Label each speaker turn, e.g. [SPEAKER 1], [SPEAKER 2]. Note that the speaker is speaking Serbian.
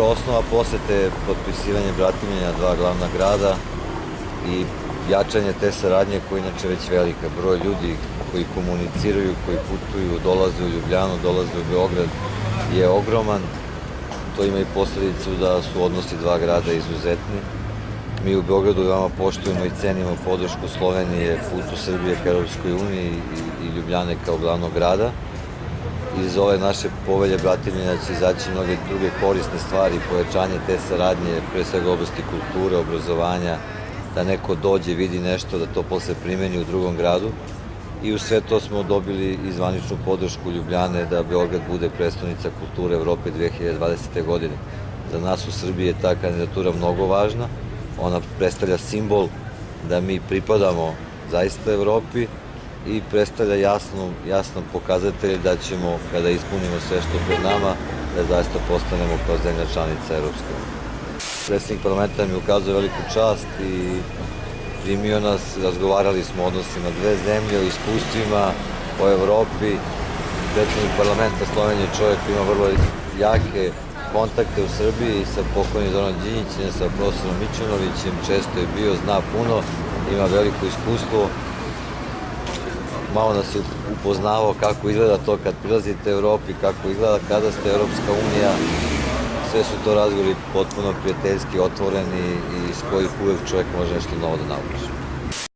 [SPEAKER 1] Osnova posete je potpisivanje bratimljenja dva glavna grada i jačanje te saradnje koja je inače već velika. Broj ljudi koji komuniciraju, koji putuju, dolaze u Ljubljanu, dolaze u Beograd je ogroman. To ima i posledicu da su odnosi dva grada izuzetni. Mi u Beogradu veoma poštujemo i cenimo podršku Slovenije putu Srbije ka Europskoj uniji i Ljubljane kao glavnog grada. Iz ove naše povelje bratimljenja će izaći mnoge druge korisne stvari, pojačanje te saradnje, pre svega u oblasti kulture, obrazovanja, da neko dođe, vidi nešto, da to posle primeni u drugom gradu. I u sve to smo dobili i zvaničnu podršku Ljubljane da Beograd bude prestonica kulture Evrope 2020. godine. Za nas u Srbiji je ta kandidatura mnogo važna. Ona predstavlja simbol da mi pripadamo zaista Evropi i predstavlja jasan pokazatelj da ćemo, kada ispunimo sve što pred nama, da zaista postanemo kao zemlja članica Evropske unije. Predsednik parlamenta mi ukazuje veliku čast i primio nas, razgovarali smo o odnosima dve zemlje, o iskustvima, o Evropi. Predsednik parlamenta Slovenije je čovjek koji ima vrlo jake kontakte u Srbiji sa pokojnim Zoranom Đinđićem, sa profesorom Mićunovićem, često je bio, zna puno, ima veliko iskustvo. Malo nas je upoznavao kako izgleda to kad prilazite Evropi, kako izgleda kada ste Evropska unija. Sve su to razgovori potpuno prijateljski, otvoreni i iz kojih uvek čovjek može nešto novo da nauči.